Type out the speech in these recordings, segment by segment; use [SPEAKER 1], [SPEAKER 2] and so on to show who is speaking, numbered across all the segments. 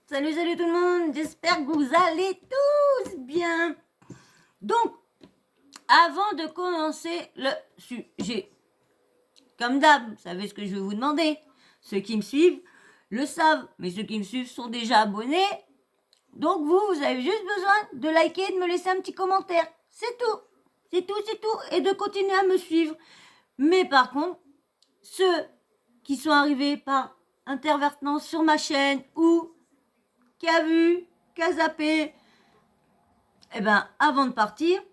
[SPEAKER 1] Salut, salut tout le monde, j'espère que vous allez tous bien. Donc, avant de commencer le sujet, comme d'hab, vous savez ce que je vais vous demander. Ceux qui me suivent le savent, mais ceux qui me suivent sont déjà abonnés. Donc vous avez juste besoin de liker et de me laisser un petit commentaire. C'est tout, c'est tout, c'est tout. Et de continuer à me suivre. Mais par contre, ceux qui sont arrivés par intervertance sur ma chaîne ou qui a vu, qui a zappé, eh ben, avant de partir,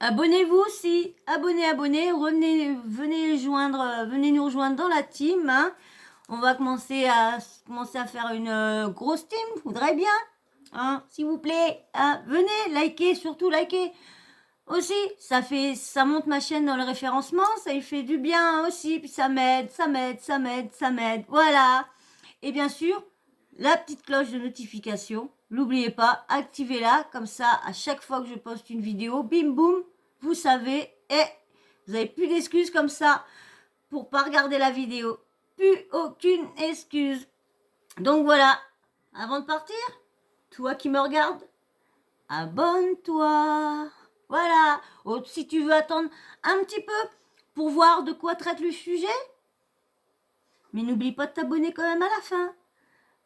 [SPEAKER 1] abonnez-vous aussi, abonnez, venez nous rejoindre dans la team. Hein. On va commencer à faire une grosse team, faudrait bien, hein, s'il vous plaît. Hein, venez, likez, surtout likez. Aussi, ça monte ma chaîne dans le référencement, ça y fait du bien aussi, puis ça m'aide. Voilà. Et bien sûr, la petite cloche de notification, n'oubliez pas, activez-la, comme ça, à chaque fois que je poste une vidéo, bim boum, vous savez, et vous n'avez plus d'excuses comme ça pour pas regarder la vidéo. Plus aucune excuse. Donc voilà, avant de partir, toi qui me regardes, abonne-toi. Voilà. Si tu veux attendre un petit peu pour voir de quoi traite le sujet, mais n'oublie pas de t'abonner quand même à la fin.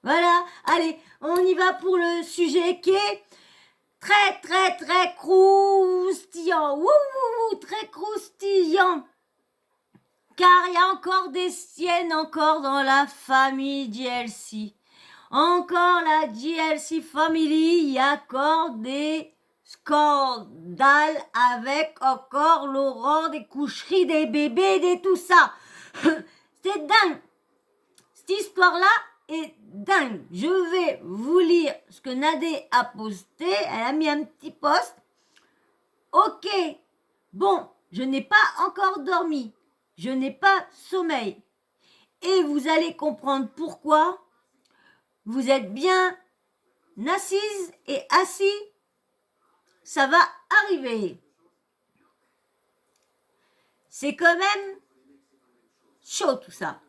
[SPEAKER 1] Voilà, allez, on y va pour le sujet qui est très croustillant. Très croustillant. Car il y a encore des siennes encore dans la famille DLC. Encore la DLC Family, il y a encore des scandales avec encore Laurent, des coucheries, des bébés, des tout ça. C'est dingue. Cette histoire-là est dingue. Je vais vous lire ce que Nadé a posté. Elle a mis un petit post. Ok, bon, je n'ai pas encore dormi. Je n'ai pas sommeil. Et vous allez comprendre pourquoi vous êtes bien assise et assis. Ça va arriver. C'est quand même chaud tout ça.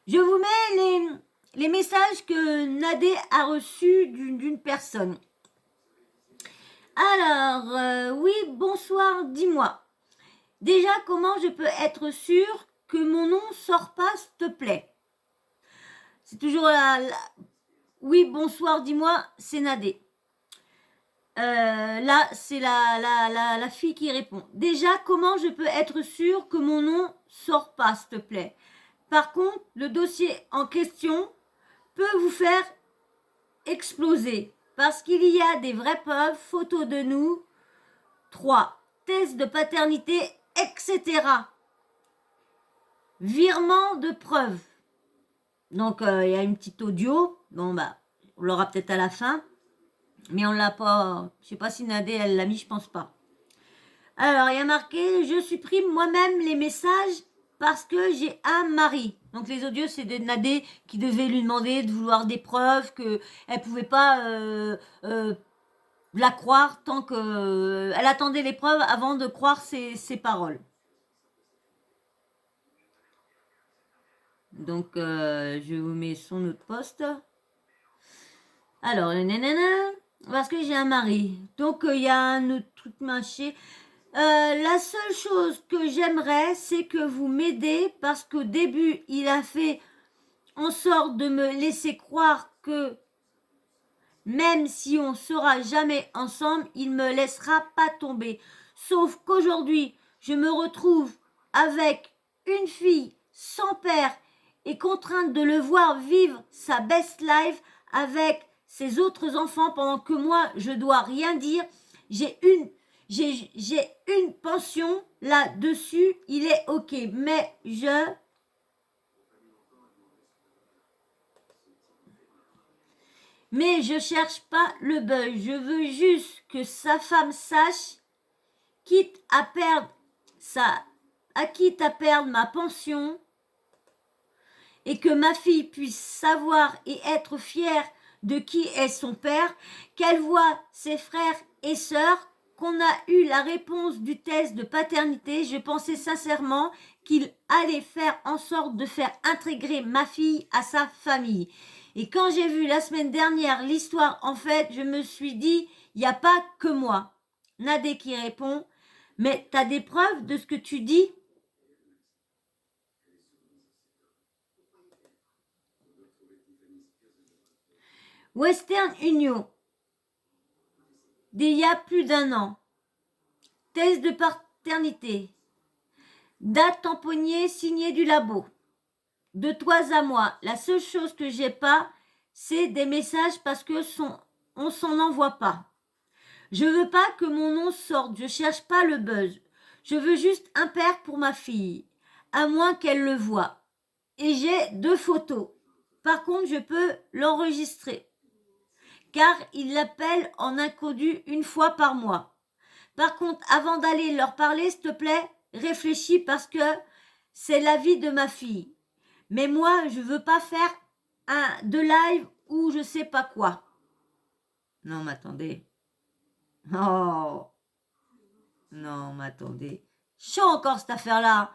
[SPEAKER 1] Je vous mets les messages que Nadé a reçus d'une personne. Alors, oui, bonsoir, dis-moi. Déjà, comment je peux être sûre que mon nom sort pas, s'il te plaît? C'est toujours Oui, bonsoir, dis-moi, c'est Nadé. Là, c'est la fille qui répond. Déjà, comment je peux être sûre que mon nom sort pas, s'il te plaît? Par contre, le dossier en question peut vous faire exploser parce qu'il y a des vraies preuves, photos de nous, 3, tests de paternité, etc. Virement de preuves. Donc, il y a une petite audio. Bon, bah, on l'aura peut-être à la fin. Mais on l'a pas. Je sais pas si Nadé, elle l'a mis, je pense pas. Alors, il y a marqué, je supprime moi-même les messages parce que j'ai un mari. Donc les audios, c'est de Nadé qui devait lui demander de vouloir des preuves, qu'elle pouvait pas la croire tant que... elle attendait les preuves avant de croire ses paroles. Donc, je vous mets son autre poste. Alors, parce que j'ai un mari. Donc, il y a un autre truc marché. La seule chose que j'aimerais, c'est que vous m'aidez parce qu'au début, il a fait en sorte de me laisser croire que même si on sera jamais ensemble, il me laissera pas tomber. Sauf qu'aujourd'hui, je me retrouve avec une fille sans père et contrainte de le voir vivre sa best life avec ses autres enfants pendant que moi, je dois rien dire. J'ai une pension là-dessus, il est ok, mais je cherche pas le buzz, je veux juste que sa femme sache, quitte à perdre ma pension, et que ma fille puisse savoir et être fière de qui est son père, qu'elle voit ses frères et sœurs, qu'on a eu la réponse du test de paternité. Je pensais sincèrement qu'il allait faire en sorte de faire intégrer ma fille à sa famille. Et quand j'ai vu la semaine dernière l'histoire, en fait, je me suis dit, il n'y a pas que moi. Nadé qui répond, mais tu as des preuves de ce que tu dis? Western Union, d'il y a plus d'1 an. Thèse de paternité. Date tamponnée signée du labo. De toi à moi, la seule chose que j'ai pas, c'est des messages parce que on s'en envoie pas. Je veux pas que mon nom sorte, je cherche pas le buzz. Je veux juste un père pour ma fille, à moins qu'elle le voie. Et j'ai 2 photos. Par contre, je peux l'enregistrer, car il l'appelle en inconnu 1 fois par mois. Par contre, avant d'aller leur parler, s'il te plaît, réfléchis parce que c'est la vie de ma fille. Mais moi, je veux pas faire de live ou je sais pas quoi. Non, mais attendez. Oh, non, mais attendez. Chaud encore cette affaire-là.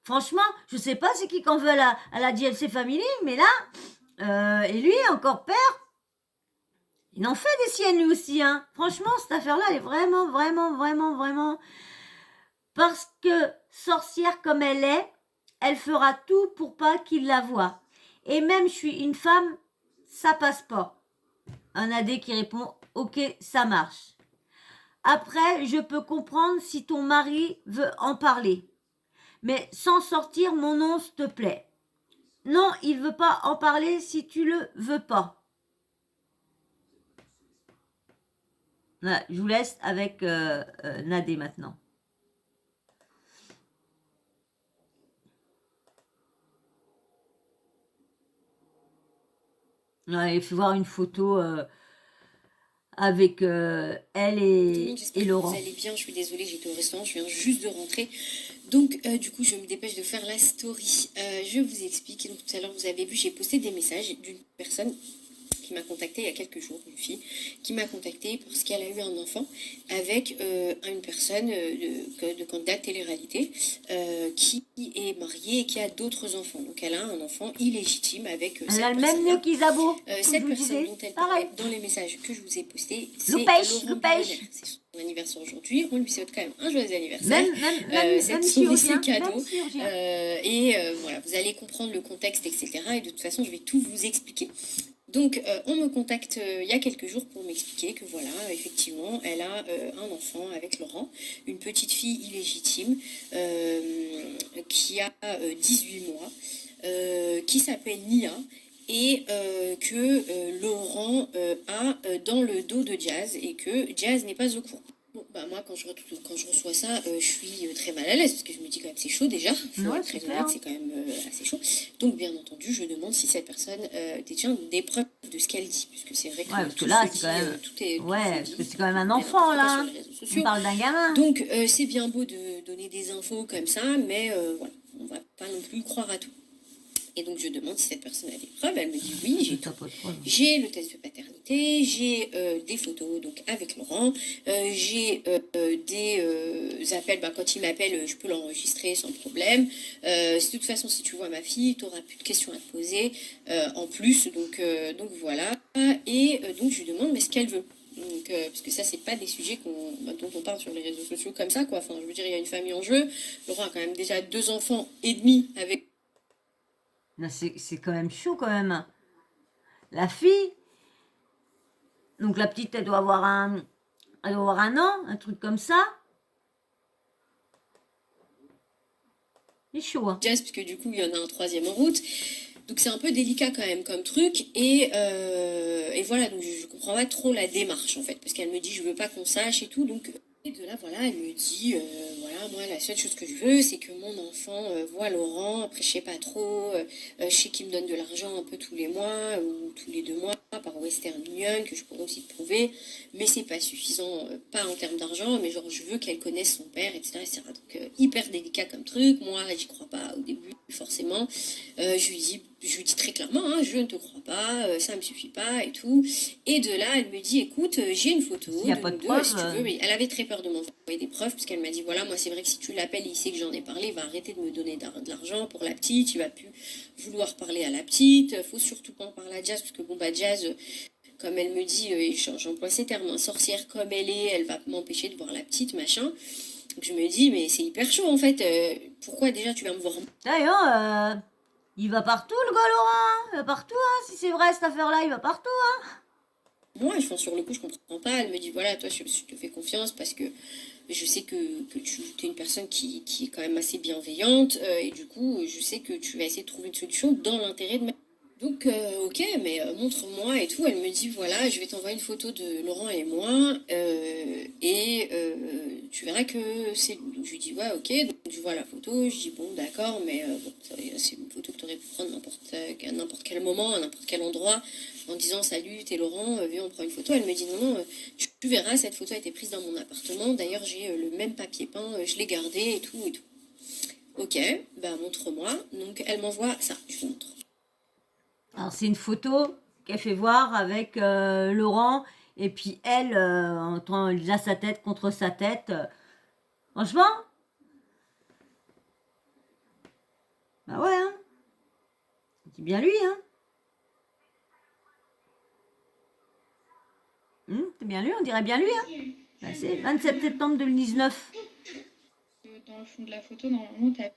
[SPEAKER 1] Franchement, je sais pas c'est qui qu'en veut à la JLC Family, mais là, et lui, encore père, il en fait des siennes lui aussi, hein. Franchement, cette affaire-là, elle est vraiment, vraiment, vraiment, vraiment... Parce que sorcière comme elle est, elle fera tout pour pas qu'il la voie. Et même je suis une femme, ça passe pas. Un AD qui répond, ok, ça marche. Après, je peux comprendre si ton mari veut en parler. Mais sans sortir mon nom, s'il te plaît. Non, il veut pas en parler si tu le veux pas. Voilà, je vous laisse avec Nadé maintenant. Ouais, il faut voir une photo avec elle et Laurent.
[SPEAKER 2] Vous allez bien, je suis désolée, j'étais au restaurant, je viens juste de rentrer. Donc, du coup, je me dépêche de faire la story. Je vous explique. Donc, tout à l'heure, vous avez vu, j'ai posté des messages d'une personne qui m'a contactée il y a quelques jours, une fille, qui m'a contactée parce qu'elle a eu un enfant avec une personne de candidat télé-réalité qui est mariée et qui a d'autres enfants. Donc, elle a un enfant illégitime avec
[SPEAKER 1] elle a le même nœud qu'Isabeau.
[SPEAKER 2] cette personne dont elle parlait dans les messages que je vous ai postés, c'est Laurent
[SPEAKER 1] Loupèche.
[SPEAKER 2] C'est son anniversaire aujourd'hui. On lui souhaite quand même un joyeux anniversaire.
[SPEAKER 1] Même
[SPEAKER 2] ses cadeaux. Voilà, vous allez comprendre le contexte, etc. Et de toute façon, je vais tout vous expliquer. Donc, on me contacte il y a quelques jours pour m'expliquer que voilà, effectivement, elle a un enfant avec Laurent, une petite fille illégitime qui a 18 mois, qui s'appelle Nia et que Laurent a dans le dos de Jazz et que Jazz n'est pas au courant. Bon, bah moi, quand je reçois ça, je suis très mal à l'aise parce que je me dis quand même c'est chaud déjà. Faut être très honnête, c'est quand même assez chaud. Donc, bien entendu, je demande si cette personne détient des preuves de ce qu'elle dit, puisque c'est vrai que
[SPEAKER 1] parce que là, c'est quand même. Parce que c'est quand même un enfant là. On parle d'un gamin.
[SPEAKER 2] Donc, c'est bien beau de donner des infos comme ça, mais voilà, on va pas non plus croire à tout. Et donc, je demande si cette personne a des preuves. Elle me dit oui, j'ai tout. J'ai le test de paternité, j'ai des photos donc avec Laurent, j'ai des appels. Quand il m'appelle, je peux l'enregistrer sans problème. De toute façon, si tu vois ma fille, tu n'auras plus de questions à te poser en plus. Donc voilà. Et donc, je lui demande mais ce qu'elle veut. Donc, parce que ça, c'est pas des sujets dont on parle sur les réseaux sociaux comme ça, quoi. Enfin, je veux dire, il y a une famille en jeu. Laurent a quand même déjà 2 enfants et demi avec.
[SPEAKER 1] C'est quand même chaud quand même. La fille, donc la petite, elle doit avoir un an, un truc comme ça. C'est chaud. Hein.
[SPEAKER 2] Parce que du coup, il y en a un 3e en route. Donc c'est un peu délicat quand même comme truc. Et voilà, donc je comprends pas trop la démarche en fait. Parce qu'elle me dit, je veux pas qu'on sache et tout. Donc, et de là, voilà, elle me dit, voilà, moi, la seule chose que je veux, c'est que mon enfant voit Laurent. Après, je sais pas trop. Je sais qu'il me donne de l'argent un peu tous les mois ou tous les 2 mois par Western Union, que je pourrais aussi te prouver. Mais c'est pas suffisant, pas en termes d'argent, mais genre, je veux qu'elle connaisse son père, etc. Donc, hyper délicat comme truc. Moi, j'y crois pas au début, forcément. Je lui dis, Je lui dis très clairement, hein, je ne te crois pas, ça ne me suffit pas et tout. Et de là, elle me dit, écoute, j'ai une photo
[SPEAKER 1] S'il n'y a
[SPEAKER 2] de
[SPEAKER 1] pas de
[SPEAKER 2] nous deux,
[SPEAKER 1] preuves,
[SPEAKER 2] si tu veux. Mais elle avait très peur de m'envoyer des preuves, parce qu'elle m'a dit, voilà, moi c'est vrai que si tu l'appelles, il sait que j'en ai parlé, il va arrêter de me donner de l'argent pour la petite, il va plus vouloir parler à la petite, faut surtout pas en parler à Jazz, parce que bon, bah Jazz, comme elle me dit, j'emploie ces termes, hein, sorcière comme elle va m'empêcher de voir la petite, machin. Donc je me dis, mais c'est hyper chaud en fait, pourquoi déjà tu vas me voir?
[SPEAKER 1] d'ailleurs, il va partout, le gars Laurent. Il va partout, hein. Si c'est vrai cette affaire-là, il va partout.
[SPEAKER 2] Moi, enfin, sur le coup, je comprends pas. Elle me dit, voilà, toi, je te fais confiance parce que je sais que tu es une personne qui est quand même assez bienveillante. Et du coup, je sais que tu vas essayer de trouver une solution dans l'intérêt de ma... Donc, ok, mais montre-moi et tout. Elle me dit, voilà, je vais t'envoyer une photo de Laurent et moi. Tu verras que c'est lui. Donc, je lui dis, ouais, ok. Donc, je vois la photo. Je dis, bon, d'accord, mais bon, c'est une photo que tu aurais pu prendre à n'importe quel moment, à n'importe quel endroit, en disant, salut, t'es Laurent, viens, on prend une photo. Elle me dit, non, non, tu verras, cette photo a été prise dans mon appartement. D'ailleurs, j'ai le même papier peint, je l'ai gardé et tout et tout. Ok, bah montre-moi. Donc, elle m'envoie ça, je vous montre.
[SPEAKER 1] Alors, c'est une photo qu'elle fait voir avec Laurent. Et puis elle, elle a sa tête contre sa tête. Franchement, bah ouais, hein. C'est bien lui, hein. C'est bien lui, on dirait bien lui, hein. Bah, c'est 27 septembre 2019.
[SPEAKER 3] Dans le fond de la photo, normalement, t'as...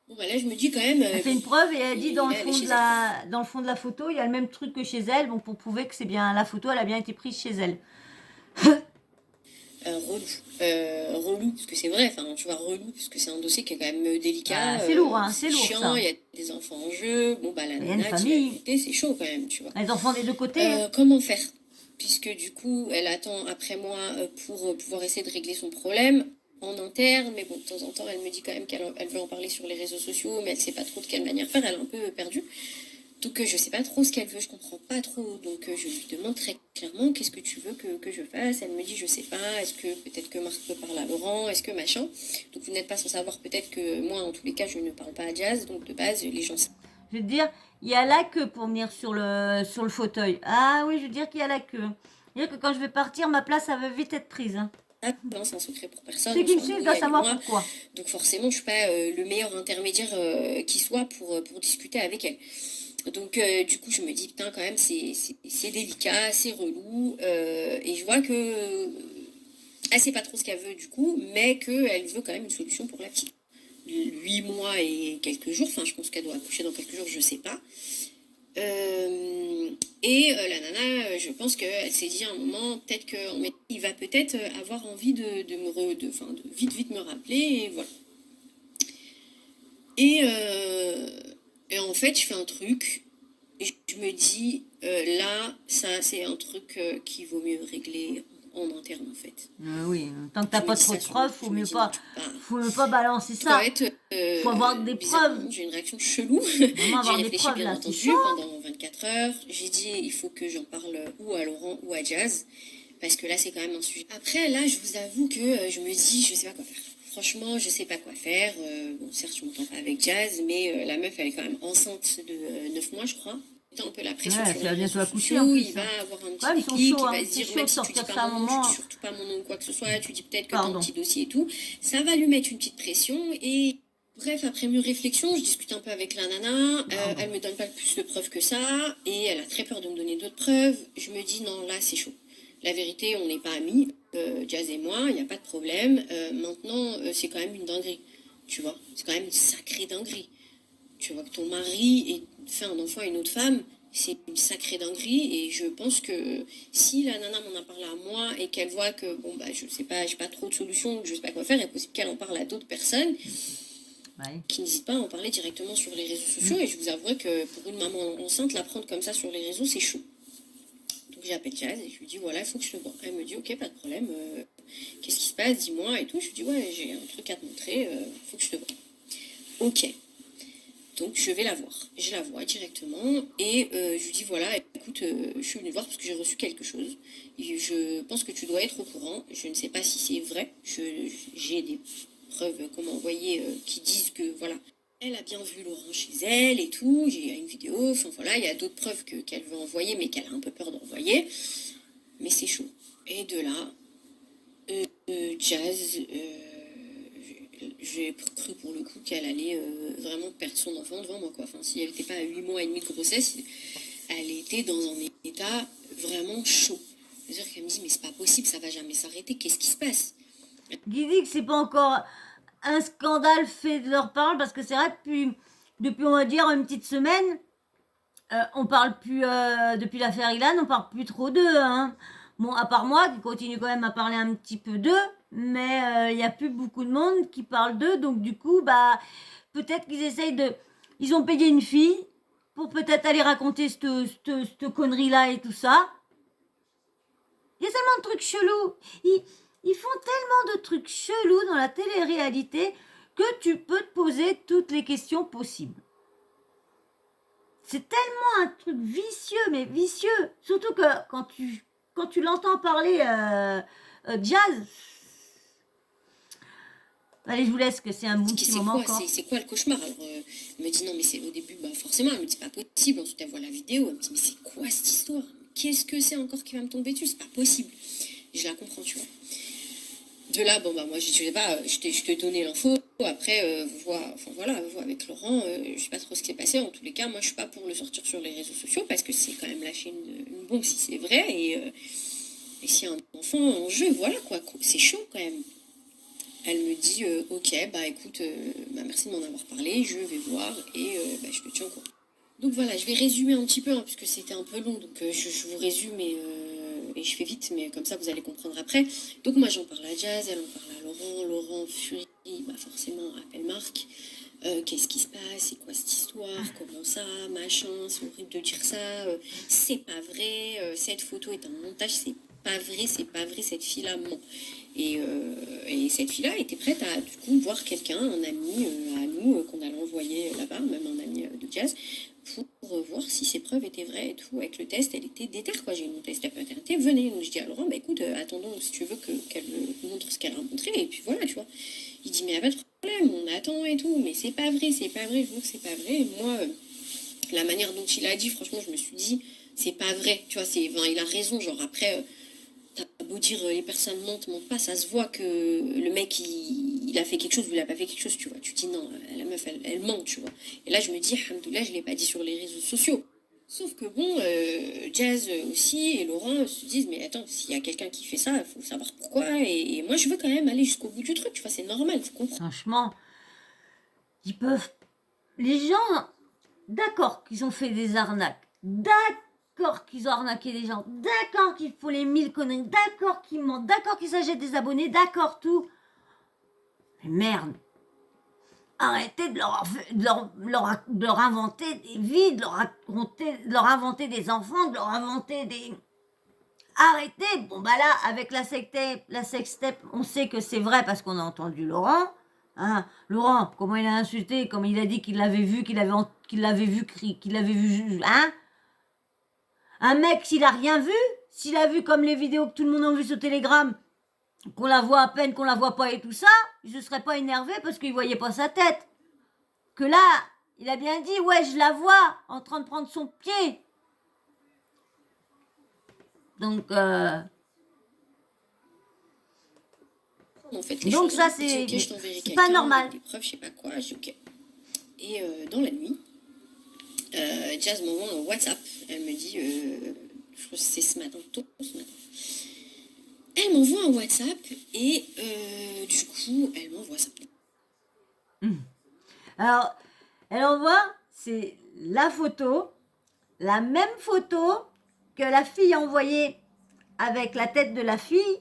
[SPEAKER 2] Bon, bah là, je me dis quand même.
[SPEAKER 1] Elle fait une preuve et elle dit dans le
[SPEAKER 2] elle est
[SPEAKER 1] fond
[SPEAKER 2] chez
[SPEAKER 1] dans le fond de la photo, il y a le même truc que chez elle, bon, pour prouver que c'est bien la photo, elle a bien été prise chez elle.
[SPEAKER 2] Relou, parce que c'est vrai, enfin, tu vois, relou, parce que c'est un dossier qui est quand même délicat.
[SPEAKER 1] C'est lourd, hein, c'est lourd,
[SPEAKER 2] chiant,
[SPEAKER 1] ça.
[SPEAKER 2] il y a des enfants en jeu. Bon, bah, la
[SPEAKER 1] Il y a une
[SPEAKER 2] nana,
[SPEAKER 1] famille.
[SPEAKER 2] c'est chaud quand même, tu vois.
[SPEAKER 1] Les enfants des deux côtés. Hein.
[SPEAKER 2] Comment faire? Puisque du coup, elle attend après moi pour pouvoir essayer de régler son problème en interne, mais bon, de temps en temps, elle me dit quand même qu'elle veut en parler sur les réseaux sociaux, mais elle sait pas trop de quelle manière faire, elle est un peu perdue. Donc je sais pas trop ce qu'elle veut, je comprends pas trop. Donc je lui demande très clairement qu'est-ce que tu veux que je fasse. Elle me dit je sais pas, est-ce que peut-être que Marc peut parler à Laurent, est-ce que machin. Donc vous n'êtes pas sans savoir peut-être que moi en tous les cas je ne parle pas à Jazz, donc de base les gens...
[SPEAKER 1] Je veux dire, il y a la queue pour venir sur le fauteuil. Ah oui, je veux dire qu'il y a la queue. Je veux dire que quand je vais partir, ma place, ça va vite être prise. Hein.
[SPEAKER 2] Non, c'est un secret pour personne.
[SPEAKER 1] Ceux qui me suivent doivent savoir pourquoi.
[SPEAKER 2] Donc forcément, je suis pas le meilleur intermédiaire qui soit pour discuter avec elle. Donc du coup, je me dis, putain, quand même, c'est délicat, c'est relou. Et je vois que elle sait pas trop ce qu'elle veut du coup, mais qu'elle veut quand même une solution pour la petite. 8 mois et quelques jours, enfin je pense qu'elle doit accoucher dans quelques jours, je sais pas. La nana, je pense qu'elle s'est dit à un moment, peut-être qu'il va peut-être avoir envie de vite me rappeler, et voilà. Et en fait, je fais un truc, et je me dis, là, ça, c'est un truc qui vaut mieux régler en interne, en fait.
[SPEAKER 1] Oui, tant que t'as pas trop de preuves, faut mieux pas balancer ça. Faut avoir des preuves.
[SPEAKER 2] J'ai une réaction chelou. J'ai réfléchi bien entendu pendant 24 heures. J'ai dit il faut que j'en parle ou à Laurent ou à Jazz. Parce que là c'est quand même un sujet. Après là je vous avoue que je me dis je sais pas quoi faire. Franchement je sais pas quoi faire. Bon certes je m'entends pas avec Jazz mais la meuf elle est quand même enceinte de 9 mois je crois. Un peu la pression sur les réseaux sociaux, il va avoir un petit déclic, il va se dire même si tu dis pas mon nom, tu dis surtout pas mon nom ou quoi que ce soit, tu dis peut-être que t'as un petit dossier et tout, ça va lui mettre une petite pression et bref, après mûre réflexion, je discute un peu avec la nana, elle me donne pas plus de preuves que ça et elle a très peur de me donner d'autres preuves, je me dis non là c'est chaud. La vérité, on n'est pas amis, Jazz et moi, il n'y a pas de problème, maintenant c'est quand même une dinguerie, tu vois, c'est quand même une sacrée dinguerie. Tu vois que ton mari fait un enfant à une autre femme, c'est une sacrée dinguerie et je pense que si la nana m'en a parlé à moi et qu'elle voit que bon bah je sais pas, j'ai pas trop de solutions, je sais pas quoi faire, il est possible qu'elle en parle à d'autres personnes qui n'hésitent pas à en parler directement sur les réseaux sociaux et je vous avouerai que pour une maman enceinte, la prendre comme ça sur les réseaux c'est chaud. Donc j'appelle Jazz et je lui dis voilà il faut que je te vois. Elle me dit ok pas de problème, qu'est-ce qui se passe, dis-moi et tout. Je lui dis ouais j'ai un truc à te montrer, faut que je te vois. Ok. Donc je vais la voir. Je la vois directement et je lui dis voilà, écoute, je suis venue voir parce que j'ai reçu quelque chose. Et je pense que tu dois être au courant. Je ne sais pas si c'est vrai. J'ai des preuves qu'on m'a envoyées qui disent que voilà, Elle a bien vu Laurent chez elle et tout. J'ai une vidéo. Enfin voilà, il y a d'autres preuves qu'elle veut envoyer, mais qu'elle a un peu peur d'envoyer. Mais c'est chaud. Et de là, Jazz, j'ai cru pour le coup qu'elle allait vraiment perdre son enfant devant moi, quoi. Enfin, si elle n'était pas à 8 mois et demi de grossesse, elle était dans un état vraiment chaud. C'est-à-dire qu'elle me dit, mais c'est pas possible, ça va jamais s'arrêter, qu'est-ce qui se passe?
[SPEAKER 1] Qui dit que c'est pas encore un scandale fait de leur part, parce que c'est vrai, depuis on va dire une petite semaine, on parle plus, depuis l'affaire Ilan, on parle plus trop d'eux, hein. Bon, à part moi, qui continue quand même à parler un petit peu d'eux, mais il y a plus beaucoup de monde qui parle d'eux, donc du coup, bah, peut-être qu'ils essayent de... Ils ont payé une fille pour peut-être aller raconter cette connerie-là et tout ça. Il y a tellement de trucs chelous. Ils font tellement de trucs chelous dans la télé-réalité que tu peux te poser toutes les questions possibles. C'est tellement un truc vicieux, mais vicieux. Surtout que quand tu l'entends parler Jazz. Allez, je vous laisse, que c'est un bon petit moment encore.
[SPEAKER 2] C'est quoi le cauchemar? Alors, elle me dit non, mais c'est au début, bah forcément, elle me dit pas possible. Ensuite, elle voit la vidéo, elle me dit, mais c'est quoi cette histoire? Qu'est-ce que c'est encore qui va me tomber dessus? C'est pas possible. Je la comprends, tu vois. De là, bon, bah, moi, je sais pas, je t'ai donné l'info. Après, vois avec Laurent, je sais pas trop ce qui s'est passé. En tous les cas, moi, je suis pas pour le sortir sur les réseaux sociaux parce que c'est quand même lâcher une bombe si c'est vrai. Et s'il y a un enfant en jeu, voilà, quoi. C'est chaud quand même. Elle me dit, ok, bah écoute, bah, merci de m'en avoir parlé, je vais voir et bah, je te tiens au courant. Donc voilà, je vais résumer un petit peu, hein, puisque c'était un peu long, donc je vous résume et je fais vite, mais comme ça vous allez comprendre après. Donc moi j'en parle à Jazz, elle en parle à Laurent furie, bah forcément appelle Marc. Qu'est-ce qui se passe, c'est quoi cette histoire, comment ça, machin, c'est horrible de dire ça, c'est pas vrai, cette photo est un montage, c'est pas vrai, cette fille-là ment. Et cette fille-là était prête à du coup voir quelqu'un, un ami à nous qu'on allait envoyer là-bas, même un ami de Jazz, pour voir si ces preuves étaient vraies et tout. Avec le test, elle était déterre, quoi. J'ai eu mon test de paternité, venez. Donc je dis à Laurent, bah écoute, attendons si tu veux qu'elle montre ce qu'elle a montré, et puis voilà, tu vois. Il dit, mais y a pas de problème, on attend et tout, mais c'est pas vrai, je vois que c'est pas vrai. Et moi, la manière dont il a dit, franchement, je me suis dit, c'est pas vrai, tu vois, il a raison, genre après... T'as beau dire les personnes mentent pas, ça se voit que le mec il a fait quelque chose ou il a pas fait quelque chose, tu vois. Tu dis non, la meuf elle ment, tu vois. Et là je me dis, alhamdoulilah, je l'ai pas dit sur les réseaux sociaux. Sauf que bon, Jazz aussi et Laurent se disent, mais attends, s'il y a quelqu'un qui fait ça, il faut savoir pourquoi. Et moi je veux quand même aller jusqu'au bout du truc, tu vois, c'est normal, faut comprendre.
[SPEAKER 1] Franchement, ils peuvent... Les gens, d'accord qu'ils ont fait des arnaques, d'accord qu'ils ont arnaqué des gens, d'accord qu'il faut les 1000 conneries, d'accord qu'ils mentent, d'accord qu'ils s'achètent des abonnés, d'accord tout. Mais merde, arrêtez de leur inventer des vies, de leur inventer des enfants, de leur inventer des... Arrêtez. Bon bah là, avec la sextape, on sait que c'est vrai parce qu'on a entendu Laurent. Hein, Laurent, comment il a insulté, comment il a dit qu'il l'avait vu, qu'il l'avait vu, hein. Un mec, s'il a rien vu, s'il a vu comme les vidéos que tout le monde a vu sur Telegram, qu'on la voit à peine, qu'on la voit pas et tout ça, il se serait pas énervé parce qu'il voyait pas sa tête. Que là, il a bien dit, ouais, je la vois en train de prendre son pied. Donc,
[SPEAKER 2] En fait,
[SPEAKER 1] donc ça, c'est pas normal.
[SPEAKER 2] Des preuves, je sais pas quoi, je dis ok. Et dans la nuit, Jazz m'envoie un WhatsApp. Elle me dit, je crois que c'est ce matin, tôt ce matin. Elle m'envoie un WhatsApp et du coup, elle m'envoie ça.
[SPEAKER 1] Alors, elle envoie, c'est la photo, la même photo que la fille a envoyée avec la tête de la fille.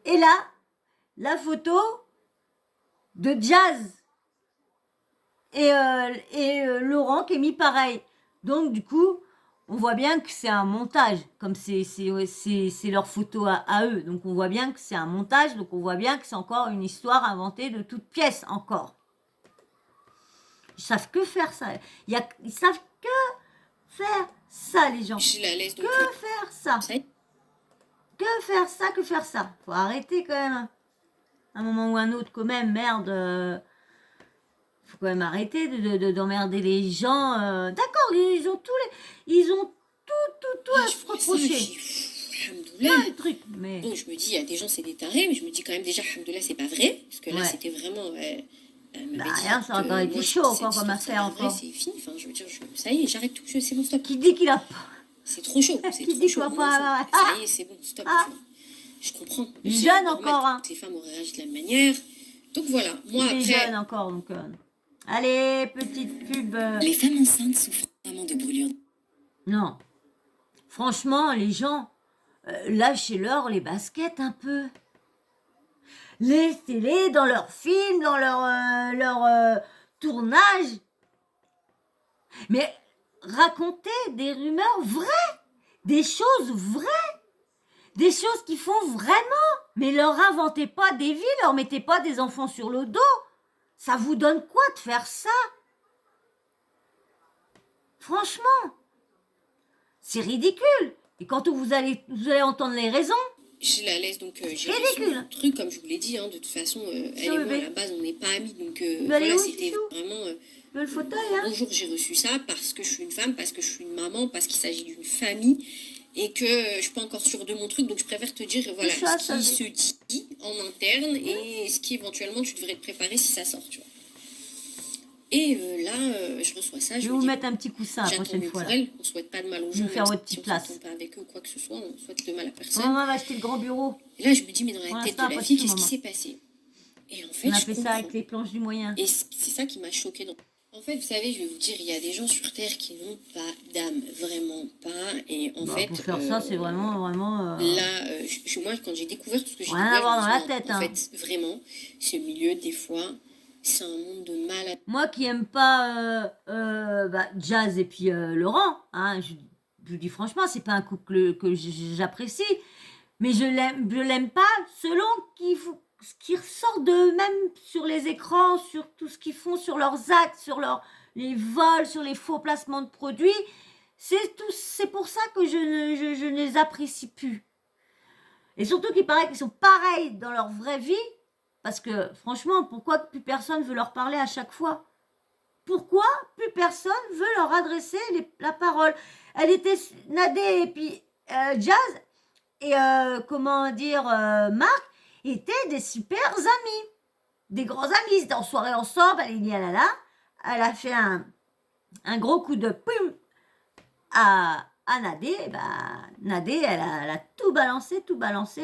[SPEAKER 1] Et là, la photo de Jazz et Laurent qui est mis pareil. Donc, du coup, on voit bien que c'est un montage, comme c'est leur photo à eux. Donc, on voit bien que c'est un montage, donc on voit bien que c'est encore une histoire inventée de toutes pièces, encore. Ils savent que faire ça. Ils savent que faire ça, les gens.
[SPEAKER 2] Je la laisse donc
[SPEAKER 1] que faire ça. Que faire ça. Faut arrêter quand même. Un moment ou un autre, quand même, merde. faut quand même arrêter d'emmerder les gens. D'accord, ils ont tout à se reprocher. Plein de trucs, mais...
[SPEAKER 2] Bon, je me dis, il y a des gens, c'est des tarés, mais je me dis quand même déjà, alhamdoulilah, c'est pas vrai. Parce que là,
[SPEAKER 1] Ouais.
[SPEAKER 2] c'était vraiment...
[SPEAKER 1] Bah, rien, ça a encore été chaud, encore, comme affaire, encore.
[SPEAKER 2] C'est fini, enfin, je veux dire, ça y est, j'arrête tout, c'est bon, stop.
[SPEAKER 1] Qui dit qu'il a pas...
[SPEAKER 2] C'est trop chaud, c'est
[SPEAKER 1] Qui
[SPEAKER 2] trop
[SPEAKER 1] dit
[SPEAKER 2] chaud.
[SPEAKER 1] qu'il va
[SPEAKER 2] Non,
[SPEAKER 1] pas...
[SPEAKER 2] ça y est, c'est bon, stop.
[SPEAKER 1] Ah.
[SPEAKER 2] Tu vois. Je comprends.
[SPEAKER 1] Il est
[SPEAKER 2] C'est
[SPEAKER 1] jeune
[SPEAKER 2] normal,
[SPEAKER 1] encore, hein.
[SPEAKER 2] toutes les femmes auraient réagi de la même manière. Donc voilà, moi
[SPEAKER 1] Il est
[SPEAKER 2] après...
[SPEAKER 1] jeune encore, donc... Allez, petite pub.
[SPEAKER 2] Les femmes enceintes souffrent vraiment de brûlures.
[SPEAKER 1] Non. Franchement, les gens, lâchez-leur les baskets un peu. Laissez-les dans leurs films, dans leur tournage. Mais racontez des rumeurs vraies, des choses vraies, des choses qui font vraiment. Mais leur inventez pas des vies, leur mettez pas des enfants sur le dos. Ça vous donne quoi de faire ça? Franchement, c'est ridicule. Et quand vous allez entendre les raisons,
[SPEAKER 2] Je la laisse donc j'ai
[SPEAKER 1] ridicule.
[SPEAKER 2] reçu le truc comme je vous l'ai dit, hein, de toute façon, elle et moi à la base on n'est pas amis, donc
[SPEAKER 1] Mais elle est
[SPEAKER 2] voilà,
[SPEAKER 1] où,
[SPEAKER 2] c'était
[SPEAKER 1] Chouchou
[SPEAKER 2] vraiment
[SPEAKER 1] le fauteuil, hein.
[SPEAKER 2] bonjour, j'ai reçu ça parce que je suis une femme, parce que je suis une maman, parce qu'il s'agit d'une famille et que je suis pas encore sûre de mon truc, donc je préfère te dire voilà
[SPEAKER 1] Ça,
[SPEAKER 2] ce
[SPEAKER 1] ça,
[SPEAKER 2] qui se dit en interne et ce qui éventuellement tu devrais te préparer si ça sort, tu vois. Et là, je reçois ça,
[SPEAKER 1] Je vais
[SPEAKER 2] me
[SPEAKER 1] vous
[SPEAKER 2] dis,
[SPEAKER 1] mettre un petit coussin la
[SPEAKER 2] j'attends
[SPEAKER 1] prochaine
[SPEAKER 2] mieux
[SPEAKER 1] fois.
[SPEAKER 2] pour
[SPEAKER 1] Là.
[SPEAKER 2] elle, on souhaite pas de mal aux
[SPEAKER 1] Je
[SPEAKER 2] gens,
[SPEAKER 1] vais faire
[SPEAKER 2] même
[SPEAKER 1] votre
[SPEAKER 2] si
[SPEAKER 1] petite
[SPEAKER 2] on
[SPEAKER 1] place.
[SPEAKER 2] s'entend pas avec eux ou quoi que ce soit, on souhaite de mal à personne.
[SPEAKER 1] Maman va acheter le grand bureau.
[SPEAKER 2] Et là, je me dis, mais dans
[SPEAKER 1] Pour
[SPEAKER 2] la tête
[SPEAKER 1] l'instant,
[SPEAKER 2] de la
[SPEAKER 1] pas
[SPEAKER 2] fille,
[SPEAKER 1] du tout,
[SPEAKER 2] qu'est-ce qui
[SPEAKER 1] maman.
[SPEAKER 2] s'est passé? Et en fait,
[SPEAKER 1] On a
[SPEAKER 2] je
[SPEAKER 1] fait ça
[SPEAKER 2] comprends.
[SPEAKER 1] avec les planches du moyen.
[SPEAKER 2] Et c'est ça qui m'a choquée. En fait, vous savez, je vais vous dire, il y a des gens sur Terre qui n'ont pas d'âme, vraiment pas. Et en
[SPEAKER 1] Bah,
[SPEAKER 2] fait,
[SPEAKER 1] pour faire ça, c'est vraiment...
[SPEAKER 2] là, moi, quand j'ai découvert tout ce que j'ai
[SPEAKER 1] Rien
[SPEAKER 2] découvert,
[SPEAKER 1] à voir
[SPEAKER 2] je me
[SPEAKER 1] dans
[SPEAKER 2] dis,
[SPEAKER 1] la
[SPEAKER 2] non,
[SPEAKER 1] tête,
[SPEAKER 2] en
[SPEAKER 1] hein.
[SPEAKER 2] fait, vraiment, ce milieu, des fois, c'est un monde de malades.
[SPEAKER 1] Moi qui aime pas Jazz et puis Laurent, hein, je vous dis franchement, c'est pas un couple que j'apprécie, mais je l'aime pas selon ce qu'ils ressortent d'eux-mêmes sur les écrans, sur tout ce qu'ils font, sur leurs actes, sur les vols, sur les faux placements de produits. C'est pour ça que je ne les apprécie plus. Et surtout qu'il paraît qu'ils sont pareils dans leur vraie vie. Parce que, franchement, pourquoi plus personne veut leur parler à chaque fois? Pourquoi plus personne veut leur adresser la parole? Elle était Nadé et puis Jazz et Marc étaient des super amis. Des grands amis. Ils étaient en soirée ensemble, elle est née là. Elle a fait un gros coup de pum à Nadé. Nadé, elle a tout balancé,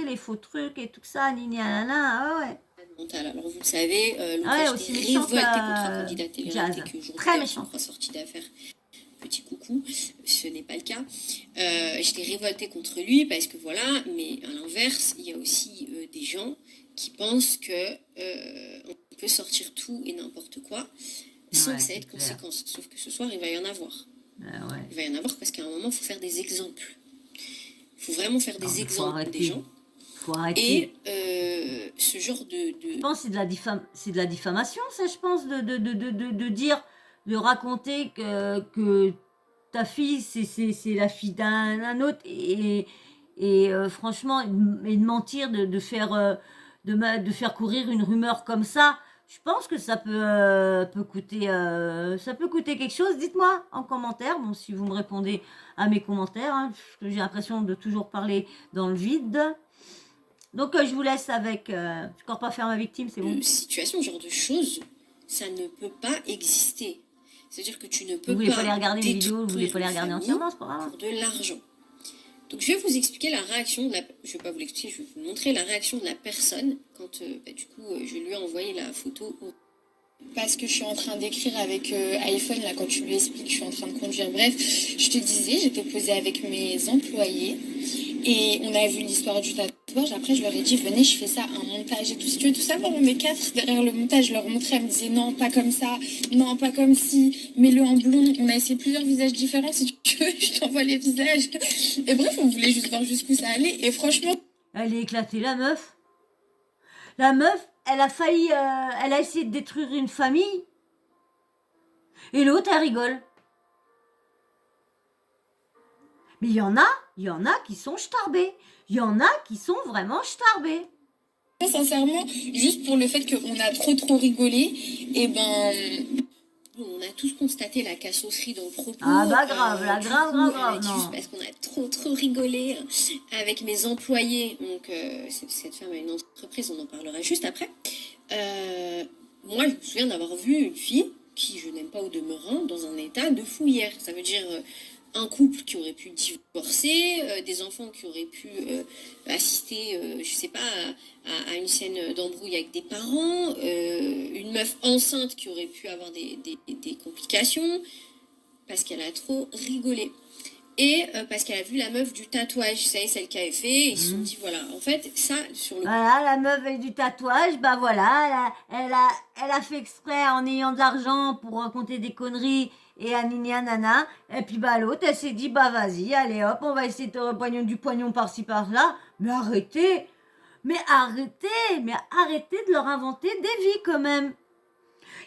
[SPEAKER 1] les faux trucs et tout ça, nini alala, ouais.
[SPEAKER 2] Alors vous le savez,
[SPEAKER 1] aussi
[SPEAKER 2] j'étais
[SPEAKER 1] méchante,
[SPEAKER 2] révoltée contre un candidat télé
[SPEAKER 1] Jazz.
[SPEAKER 2] et que
[SPEAKER 1] Très méchante.
[SPEAKER 2] 3 sorties d'affaires. Petit coucou, ce n'est pas le cas. J'étais révoltée contre lui parce que voilà, mais à l'inverse, il y a aussi des gens qui pensent que on peut sortir tout et n'importe quoi sans que ça ait de conséquences. Sauf que ce soir, il va y en avoir.
[SPEAKER 1] Ouais.
[SPEAKER 2] Il va y en avoir parce qu'à un moment, il faut faire des exemples. Il faut vraiment faire des exemples des gens.
[SPEAKER 1] Faut arrêter.
[SPEAKER 2] Et ce genre de...
[SPEAKER 1] Je pense que c'est de la diffamation, ça, je pense, de dire, de raconter que ta fille, c'est la fille d'un autre, et franchement, et de mentir, de faire courir une rumeur comme ça. Je pense que ça peut coûter quelque chose. Dites-moi en commentaire, bon, si vous me répondez à mes commentaires, hein, parce que j'ai l'impression de toujours parler dans le vide. Donc je vous laisse avec... je ne crois pas faire ma victime, c'est bon.
[SPEAKER 2] Situation, ce genre de choses, ça ne peut pas exister. C'est-à-dire que tu ne peux
[SPEAKER 1] vous voulez pas les regarder mes vidéos, vous voulez pas les regarder entièrement, c'est pas grave.
[SPEAKER 2] Pour de l'argent. Donc je vais vous expliquer la réaction de la... Je vais pas vous l'expliquer, je vais vous montrer la réaction de la personne quand du coup je lui ai envoyé la photo.
[SPEAKER 4] Parce que je suis en train d'écrire avec iPhone, là, quand tu lui expliques, je suis en train de conduire. Bref, je te disais, j'étais posée avec mes employés et on a vu l'histoire du tatouage. Après, je leur ai dit, venez, je fais ça, un montage et tout. Si tu veux tout savoir, on est 4 derrière le montage. Je leur montrais, elles me disaient, non, pas comme ça, non, pas comme ci, mets-le en blond. On a essayé plusieurs visages différents. Si tu veux, je t'envoie les visages. Et bref, on voulait juste voir jusqu'où ça allait. Et franchement...
[SPEAKER 1] Elle est éclatée, la meuf. La meuf, elle a failli... elle a essayé de détruire une famille. Et l'autre, elle rigole. Mais il y en a qui sont starbés. Il y en a qui sont vraiment starbés.
[SPEAKER 4] Sincèrement, juste pour le fait qu'on a trop rigolé, et ben...
[SPEAKER 2] on a tous constaté la casosserie dans le propos.
[SPEAKER 1] Ah bah grave, là,
[SPEAKER 2] du
[SPEAKER 1] grave,
[SPEAKER 2] coup,
[SPEAKER 1] grave, grave,
[SPEAKER 2] juste
[SPEAKER 1] non.
[SPEAKER 2] parce qu'on a trop rigolé avec mes employés. Donc, cette femme a une entreprise, on en parlera juste après. Moi, je me souviens d'avoir vu une fille qui, je n'aime pas au demeurant, dans un état de fouillère. Ça veut dire un couple qui aurait pu divorcer, des enfants qui auraient pu assister, je sais pas, à une scène d'embrouille avec des parents, une meuf enceinte qui aurait pu avoir des complications, parce qu'elle a trop rigolé. Et parce qu'elle a vu la meuf du tatouage, vous savez, celle qui avait fait, et ils se sont dit, voilà, en fait, ça, sur le
[SPEAKER 1] Voilà, la meuf avec du tatouage, bah voilà, elle a fait exprès en ayant de l'argent pour raconter des conneries et à nini nana. Et puis bah l'autre, elle s'est dit, bah vas-y, allez hop, on va essayer de pognon du poignon par-ci par-là. Mais arrêtez, mais arrêtez de leur inventer des vies quand même.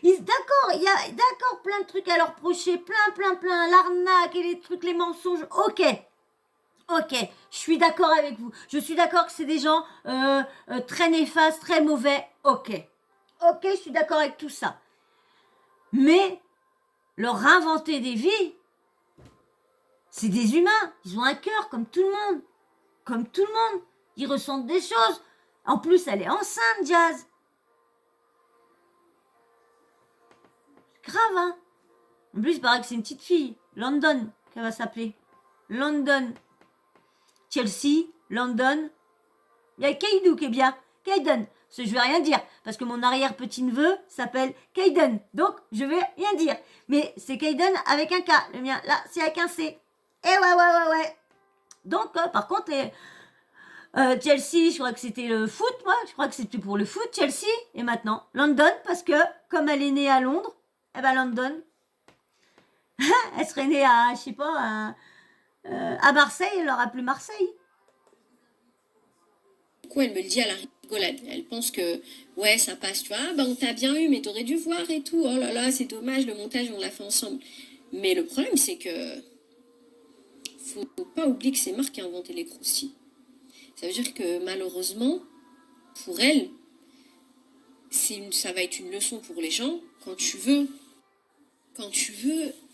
[SPEAKER 1] D'accord, il y a d'accord plein de trucs à leur reprocher, plein, l'arnaque et les trucs, les mensonges, ok, je suis d'accord avec vous. Je suis d'accord que c'est des gens très néfastes, très mauvais, ok, je suis d'accord avec tout ça. Mais leur inventer des vies, c'est des humains, ils ont un cœur comme tout le monde, ils ressentent des choses. En plus, elle est enceinte, Jazz. Grave, hein. En plus, il paraît que c'est une petite fille. London, qu'elle va s'appeler. London. Chelsea, London. Il y a Kaidou qui est bien. Kaiden. Je vais rien dire. Parce que mon arrière-petit-neveu s'appelle Kaiden. Donc, je vais rien dire. Mais c'est Kaiden avec un K. Le mien, là, c'est avec un C. Et ouais. Donc, par contre, Chelsea, je crois que c'était le foot, moi. Je crois que c'était pour le foot, Chelsea. Et maintenant, London, parce que, comme elle est née à Londres, eh ben London, elle serait née à, je sais pas, à Marseille, elle leur appelé Marseille.
[SPEAKER 2] Du coup, elle me le dit à la rigolade. Elle pense que, ouais, ça passe, tu vois. Ah, bah, on t'a bien eu, mais t'aurais dû voir et tout. Oh là là, c'est dommage, le montage, on l'a fait ensemble. Mais le problème, c'est que faut pas oublier que c'est Marc qui a inventé les croustilles. Ça veut dire que, malheureusement, pour elle, ça va être une leçon pour les gens. Quand tu veux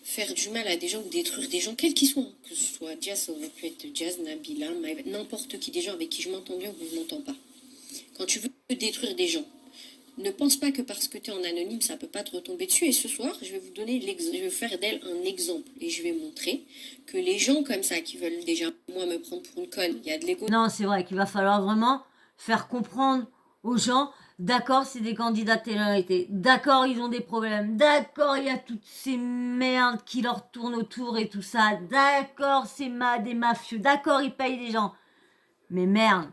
[SPEAKER 2] faire du mal à des gens ou détruire des gens, quels qu'ils soient, que ce soit Jazz, ça aurait pu être Jazz, Nabila, n'importe qui, des gens avec qui je m'entends bien ou je ne m'entends pas. Quand tu veux détruire des gens, ne pense pas que parce que tu es en anonyme, ça ne peut pas te retomber dessus. Et ce soir, je vais faire d'elle un exemple. Et je vais montrer que les gens comme ça, qui veulent déjà, moi, me prendre pour une conne, il y a de l'égo.
[SPEAKER 1] Non, c'est vrai qu'il va falloir vraiment faire comprendre aux gens, d'accord, c'est des candidats de télé-réalité, d'accord, ils ont des problèmes, d'accord, il y a toutes ces merdes qui leur tournent autour et tout ça, d'accord, c'est des mafieux, d'accord, ils payent des gens. Mais merde.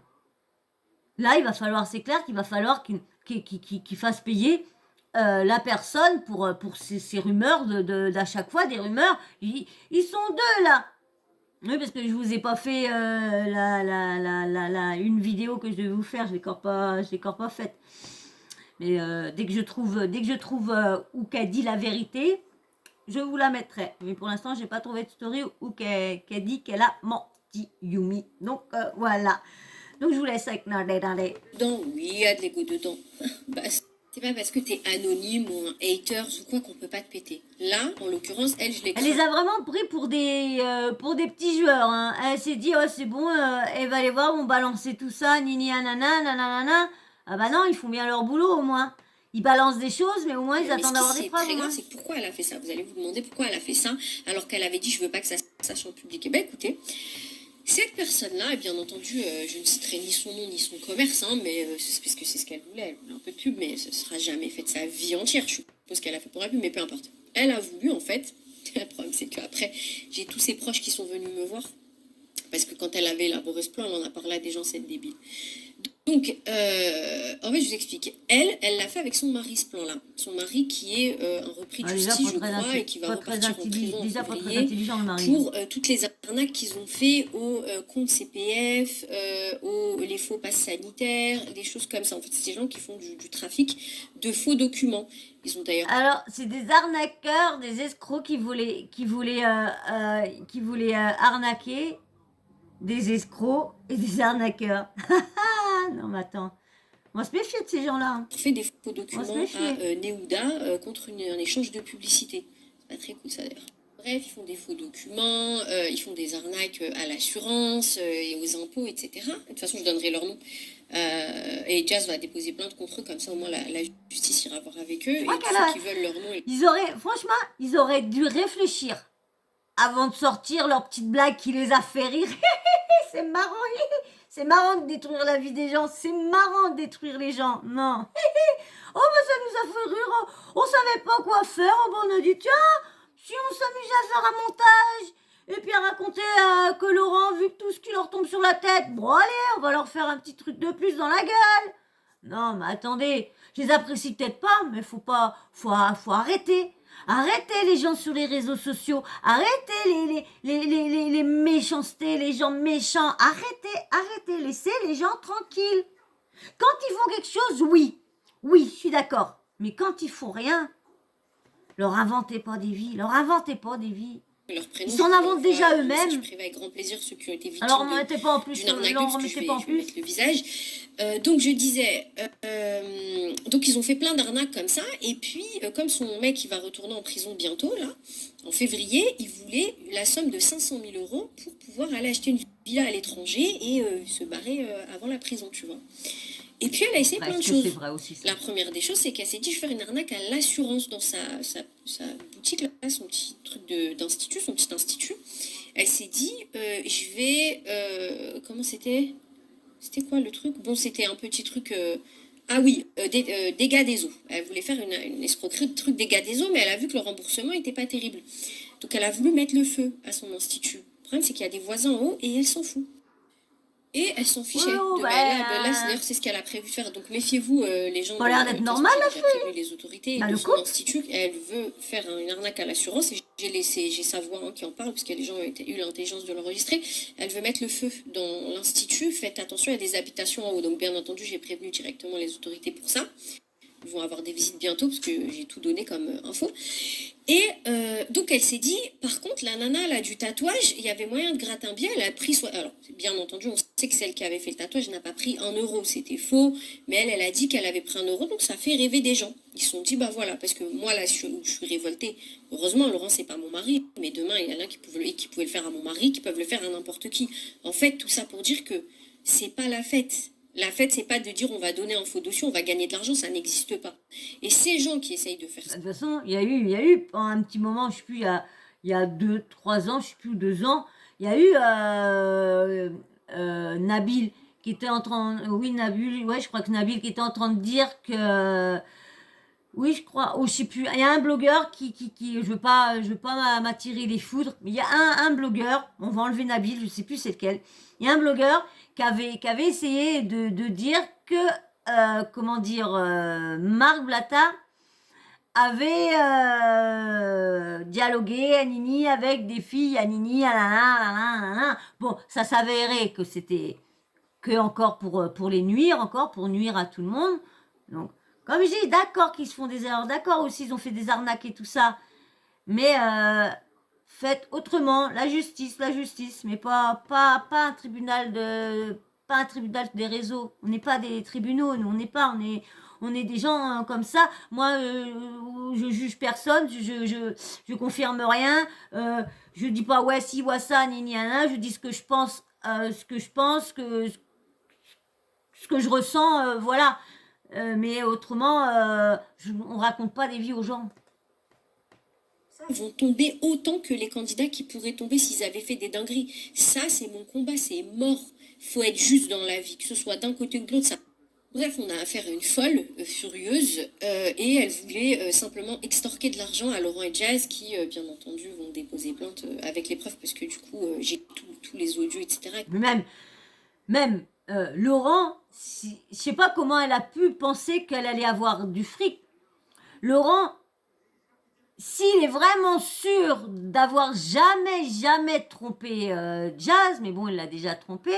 [SPEAKER 1] Là, il va falloir, c'est clair qu'il va falloir qu'ils fassent payer la personne pour ces rumeurs d'à chaque fois, des rumeurs. Ils sont deux, là. Oui, parce que je vous ai pas fait une vidéo que je devais vous faire, je l'ai encore pas faite. Mais dès que je trouve où qu'elle dit la vérité, je vous la mettrai. Mais pour l'instant, j'ai pas trouvé de story où qu'elle dit qu'elle a menti, Yumi. Donc voilà. Donc je vous laisse avec Nardé.
[SPEAKER 2] Dedans, oui, il y a de l'ego dedans. Bah, c'est pas parce que t'es anonyme ou un haters ou quoi qu'on peut pas te péter. Là, en l'occurrence, je l'ai
[SPEAKER 1] Elle les a vraiment pris pour des petits joueurs. Hein. Elle s'est dit, oh c'est bon, elle va les voir, on balancer tout ça, nini nanana. Ah bah non, ils font bien leur boulot au moins. Ils balancent des choses, mais au moins ils attendent d'avoir des preuves.
[SPEAKER 2] C'est très grave, c'est pourquoi elle a fait ça. Vous allez vous demander pourquoi elle a fait ça, alors qu'elle avait dit, je veux pas que ça sache en public. Eh ben écoutez, cette personne-là, et bien entendu, je ne citerai ni son nom ni son commerce, hein, mais c'est parce que c'est ce qu'elle voulait. Elle voulait un peu de pub, mais ce ne sera jamais fait de sa vie entière. Je suppose qu'elle a fait pour la pub, mais peu importe. Elle a voulu, en fait. Le problème, c'est qu'après, j'ai tous ses proches qui sont venus me voir. Parce que quand elle avait élaboré ce plan, elle en a parlé à des gens, c'est débile. Donc, en fait, je vous explique. Elle l'a fait avec son mari, ce plan-là. Son mari qui est un repris de justice, je crois, et qui va repartir en prison en février pour toutes les arnaques qu'ils ont fait au compte CPF, les faux passes sanitaires, des choses comme ça. En fait, c'est des gens qui font du trafic de faux documents. Ils ont d'ailleurs...
[SPEAKER 1] Alors, c'est des arnaqueurs, des escrocs qui voulaient arnaquer des escrocs et des arnaqueurs. Non, mais attends. On va se méfier de ces gens-là. Hein.
[SPEAKER 2] fait des faux documents
[SPEAKER 1] On va se méfier.
[SPEAKER 2] à Neouda contre un échange de publicité. C'est pas très cool ça d'ailleurs. Bref, ils font des faux documents, ils font des arnaques à l'assurance et aux impôts, etc. De toute façon, je donnerai leur nom. Et Jazz va déposer plainte contre eux, comme ça au moins la justice ira voir avec eux. Et
[SPEAKER 1] crois
[SPEAKER 2] tous
[SPEAKER 1] qu'elle
[SPEAKER 2] ceux
[SPEAKER 1] a-
[SPEAKER 2] qui veulent leur nom,
[SPEAKER 1] Franchement, ils auraient dû réfléchir avant de sortir leur petite blague qui les a fait rire. C'est marrant. C'est marrant de détruire la vie des gens. C'est marrant de détruire les gens. Non. Oh, bah ça nous a fait rire. On savait pas quoi faire. Oh, bah, on a dit, tiens, si on s'amusait à faire un montage et puis à raconter que Laurent, vu que tout ce qui leur tombe sur la tête, bon allez, on va leur faire un petit truc de plus dans la gueule. Non, mais attendez, je les apprécie peut-être pas, mais faut arrêter. Arrêtez les gens sur les réseaux sociaux. Arrêtez les méchancetés, les gens méchants. Arrêtez. Laissez les gens tranquilles. Quand ils font quelque chose, oui, je suis d'accord. Mais quand ils font rien, leur inventez pas des vies.
[SPEAKER 2] leur prénom,
[SPEAKER 1] Ils s'en inventent déjà eux-mêmes.
[SPEAKER 2] Je prive avec grand plaisir ceux qui ont été victimes
[SPEAKER 1] Alors, on ne mettez pas en plus.
[SPEAKER 2] d'une arnaque,
[SPEAKER 1] Non, on
[SPEAKER 2] parce que je
[SPEAKER 1] mettez
[SPEAKER 2] vais
[SPEAKER 1] pas en plus.
[SPEAKER 2] mettre le visage. Donc je disais, donc ils ont fait plein d'arnaques comme ça, et puis comme son mec il va retourner en prison bientôt, là, en février, il voulait la somme de 500 000 euros pour pouvoir aller acheter une villa à l'étranger et se barrer avant la prison, tu vois. Et puis elle a essayé plein de choses.
[SPEAKER 1] C'est vrai aussi, ça.
[SPEAKER 2] La première des choses, c'est qu'elle s'est dit, je vais faire une arnaque à l'assurance dans sa boutique, là, son petit truc d'institut, son petit institut. Elle s'est dit, je vais... comment c'était ? C'était quoi le truc ? Bon, c'était un petit truc... dégâts des eaux. Elle voulait faire une escroquerie de truc dégâts des eaux, mais elle a vu que le remboursement n'était pas terrible. Donc elle a voulu mettre le feu à son institut. Le problème, c'est qu'il y a des voisins en haut et elle s'en fout. Et elle s'en fichait. D'ailleurs, c'est ce qu'elle a prévu de faire. Donc méfiez-vous, les gens.
[SPEAKER 1] Ça a l'air d'être normal,
[SPEAKER 2] la fille. J'ai prévenu les autorités de son institut. Elle veut faire une arnaque à l'assurance. Et j'ai sa voix qui en parle, parce que les gens ont eu l'intelligence de l'enregistrer. Elle veut mettre le feu dans l'institut. Faites attention, il y a des habitations en haut. Donc bien entendu, j'ai prévenu directement les autorités pour ça. Ils vont avoir des visites bientôt, parce que j'ai tout donné comme info. Et donc elle s'est dit, par contre, la nana là, du tatouage, il y avait moyen de gratter un bien, elle a pris... Alors, bien entendu, on sait que celle qui avait fait le tatouage n'a pas pris 1 euro, c'était faux, mais elle a dit qu'elle avait pris 1 euro, donc ça fait rêver des gens. Ils se sont dit, bah voilà, parce que moi là, je suis révoltée. Heureusement, Laurent, c'est pas mon mari, mais demain, il y en a qui pouvaient le faire à mon mari, qui peuvent le faire à n'importe qui. En fait, tout ça pour dire que c'est pas la fête. La fête, c'est pas de dire on va donner un faux dossier, on va gagner de l'argent, ça n'existe pas. Et ces gens qui essayent de faire ça...
[SPEAKER 1] De toute façon, il y a eu un petit moment, je sais plus, il y a 2-3 ans, je sais plus, 2 ans, il y a eu Nabil qui était en train... Oui, Nabil, ouais, je crois que Nabil qui était en train de dire que... Oui, je crois, ou je sais plus, il y a un blogueur qui je veux pas m'attirer les foudres, mais il y a un blogueur, on va enlever Nabil, je sais plus c'est lequel, il y a un blogueur qui avait essayé de dire que, Marc Blatta avait dialogué à Nini avec des filles à Nini, Bon, ça s'avérait que c'était que encore pour les nuire, pour nuire à tout le monde. Donc, comme je dis, d'accord qu'ils se font des erreurs, d'accord aussi ils ont fait des arnaques et tout ça, mais faites autrement, la justice, mais pas un tribunal des réseaux. On n'est pas des tribunaux, nous, on est des gens comme ça. Moi, je juge personne, je confirme rien, je dis pas ouais si, ouais ça, ni rien, je dis ce que je pense, ce que je ressens, voilà. Mais autrement, on raconte pas des vies aux gens.
[SPEAKER 2] Vont tomber autant que les candidats qui pourraient tomber s'ils avaient fait des dingueries. Ça, c'est mon combat, c'est mort. Faut être juste dans la vie, que ce soit d'un côté ou de l'autre. Ça... Bref, on a affaire à une folle, furieuse, et elle voulait simplement extorquer de l'argent à Laurent et Jazz, qui, bien entendu, vont déposer plainte avec les preuves, parce que du coup, j'ai tous les audios, etc.
[SPEAKER 1] Même Laurent, je sais pas comment elle a pu penser qu'elle allait avoir du fric. Laurent, s'il est vraiment sûr d'avoir jamais trompé Jazz, mais bon, il l'a déjà trompé,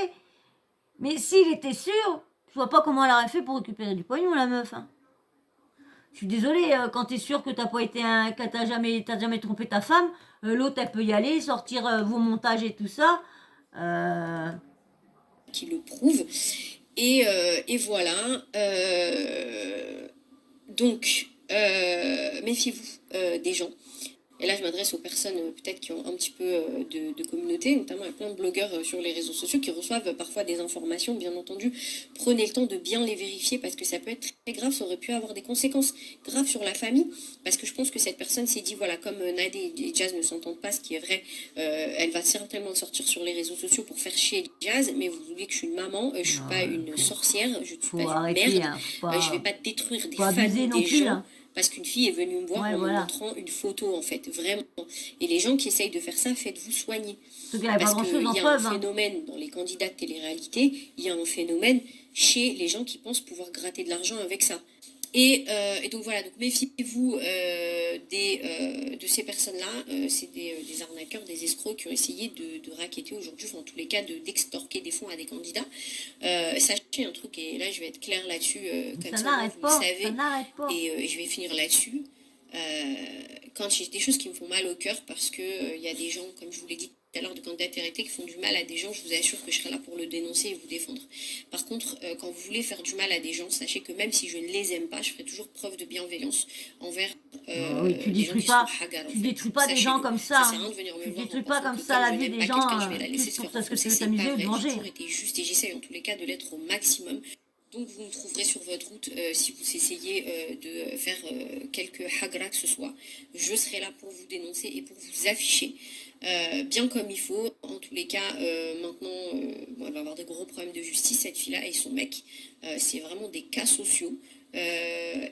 [SPEAKER 1] mais s'il était sûr, je vois pas comment elle aurait fait pour récupérer du pognon, la meuf. Hein. Je suis désolée, quand t'es sûr que t'as jamais trompé ta femme, l'autre, elle peut y aller, sortir vos montages et tout ça.
[SPEAKER 2] Qui le prouve. Et voilà. Donc, méfiez-vous des gens. Et là, je m'adresse aux personnes peut-être qui ont un petit peu de communauté, notamment à plein de blogueurs sur les réseaux sociaux qui reçoivent parfois des informations, bien entendu. Prenez le temps de bien les vérifier parce que ça peut être très grave, ça aurait pu avoir des conséquences graves sur la famille. Parce que je pense que cette personne s'est dit, voilà, comme Nadé et Jazz ne s'entendent pas, ce qui est vrai, elle va certainement sortir sur les réseaux sociaux pour faire chier Jazz, mais vous oubliez que je suis une maman, je suis pas une sorcière, je ne suis pas une merde, je vais pas détruire des familles, des gens. Là. Parce qu'une fille est venue me voir en me montrant une photo, en fait, vraiment. Et les gens qui essayent de faire ça, faites-vous soigner. Parce qu'il y a un phénomène dans les candidats de télé-réalité, il y a un phénomène chez les gens qui pensent pouvoir gratter de l'argent avec ça. Et donc voilà, donc méfiez-vous de ces personnes-là. C'est des arnaqueurs, des escrocs qui ont essayé de racketter aujourd'hui, enfin, en tous les cas d'extorquer des fonds à des candidats. Sachez un truc, et là je vais être claire là-dessus, comme ça vous le savez, et je vais finir là-dessus. Quand j'ai des choses qui me font mal au cœur, parce que y a des gens, comme je vous l'ai dit tout à l'heure, de candidats TRT qui font du mal à des gens, je vous assure que je serai là pour le dénoncer et vous défendre. Par contre, quand vous voulez faire du mal à des gens, sachez que même si je ne les aime pas, je ferai toujours preuve de bienveillance envers
[SPEAKER 1] oui, tu détruis pas, tu détruis pas des gens comme ça. Tu détruis pas comme ça la vie des gens juste pour parce que tu veux t'amuser ou te venger.
[SPEAKER 2] J'ai toujours été juste et j'essaye en tous les cas de l'être au maximum. Donc vous me trouverez sur votre route si vous essayez de faire quelque hagra que ce soit. Je serai là pour vous dénoncer et pour vous afficher bien comme il faut. En tous les cas, maintenant, elle va avoir de gros problèmes de justice, cette fille-là et son mec. C'est vraiment des cas sociaux.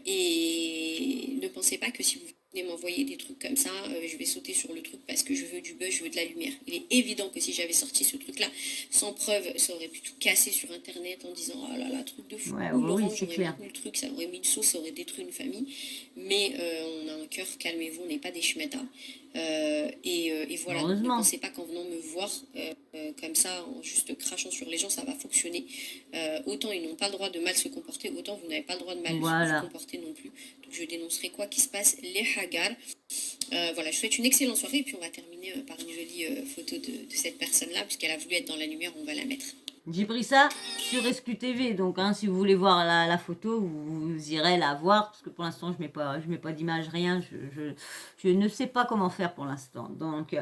[SPEAKER 2] Et ne pensez pas que si vous venez m'envoyer des trucs comme ça, je vais sauter sur le truc parce que je veux du buzz, je veux de la lumière. Il est évident que si j'avais sorti ce truc-là sans preuve, ça aurait pu tout casser sur internet en disant oh là là, truc de fou, Laurent, j'aurais maintenu le truc, ça aurait mis une sauce, ça aurait détruit une famille. Mais on a un cœur, calmez-vous, on n'est pas des schmettas. Et voilà, ne pensez pas qu'en venant me voir comme ça, en juste crachant sur les gens, ça va fonctionner. Autant ils n'ont pas le droit de mal se comporter, autant vous n'avez pas le droit de mal se comporter non plus. Donc je dénoncerai quoi qu'il se passe, les hagar. Voilà, je souhaite une excellente soirée et puis on va terminer par une jolie photo de cette personne-là, puisqu'elle a voulu être dans la lumière, on va la mettre.
[SPEAKER 1] J'ai pris ça sur SQTV, donc si vous voulez voir la photo, vous irez la voir, parce que pour l'instant je mets pas d'image, rien, je ne sais pas comment faire pour l'instant. Donc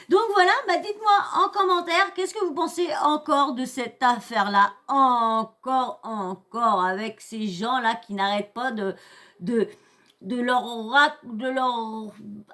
[SPEAKER 1] voilà, dites-moi en commentaire, qu'est-ce que vous pensez encore de cette affaire-là, encore, avec ces gens-là qui n'arrêtent pas de leur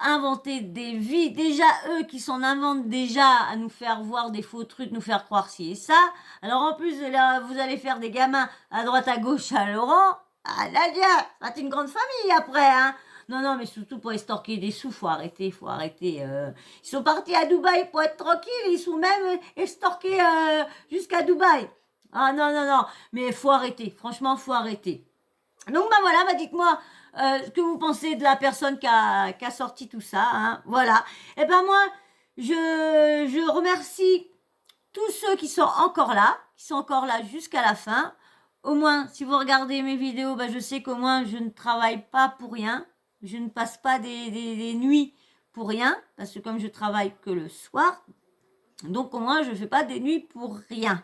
[SPEAKER 1] inventer des vies, déjà eux qui s'en inventent déjà à nous faire voir des faux trucs, nous faire croire ci et ça. Alors en plus là, vous allez faire des gamins à droite à gauche à Laurent. Ah Nadia, c'est une grande famille après, hein. Non, mais surtout pour estorquer des sous, faut arrêter. Ils sont partis à Dubaï pour être tranquilles, ils sont même estorqués jusqu'à Dubaï. Ah non, mais faut arrêter, franchement, faut arrêter. Donc voilà, dites-moi ce que vous pensez de la personne qui a sorti tout ça, hein. Voilà. Et moi, je remercie tous ceux qui sont encore là jusqu'à la fin. Au moins, si vous regardez mes vidéos, je sais qu'au moins je ne travaille pas pour rien. Je ne passe pas des nuits pour rien, parce que comme je travaille que le soir, donc au moins je ne fais pas des nuits pour rien.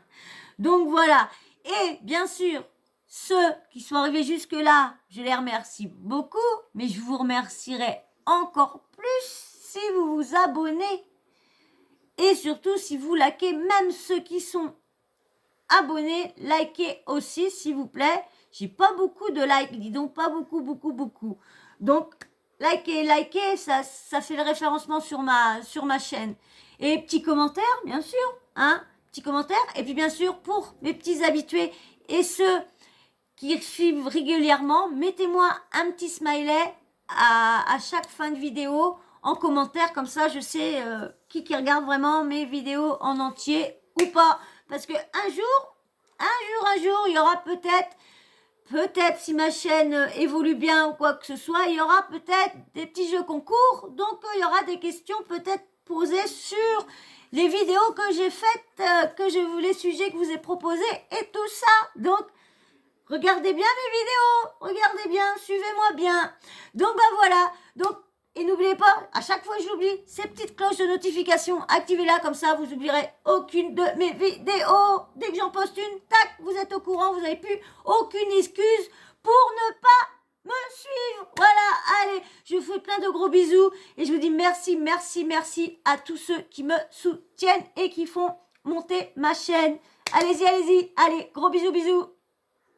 [SPEAKER 1] Donc voilà. Et bien sûr, ceux qui sont arrivés jusque-là, je les remercie beaucoup, mais je vous remercierai encore plus si vous vous abonnez. Et surtout, si vous likez, même ceux qui sont abonnés, likez aussi, s'il vous plaît. J'ai pas beaucoup de likes, dis donc pas beaucoup. Donc, likez, ça fait le référencement sur ma chaîne. Et petit commentaire, bien sûr, hein, petit commentaire. Et puis, bien sûr, pour mes petits habitués et ceux qui suivent régulièrement, mettez-moi un petit smiley à chaque fin de vidéo en commentaire, comme ça je sais qui regarde vraiment mes vidéos en entier ou pas, parce que un jour, il y aura peut-être si ma chaîne évolue bien ou quoi que ce soit, il y aura peut-être des petits jeux concours, donc il y aura des questions peut-être posées sur les vidéos que j'ai faites, les sujets que je vous ai proposés et tout ça. Donc regardez bien mes vidéos, regardez bien, suivez-moi bien. Donc voilà, donc Et n'oubliez pas, à chaque fois que j'oublie, ces petites cloches de notification, activez-la comme ça, vous n'oublierez aucune de mes vidéos. Dès que j'en poste une, tac, vous êtes au courant, vous n'avez plus aucune excuse pour ne pas me suivre. Voilà, allez, je vous fais plein de gros bisous et je vous dis merci, merci, merci à tous ceux qui me soutiennent et qui font monter ma chaîne. Allez-y, allez-y, allez, gros bisous, bisous.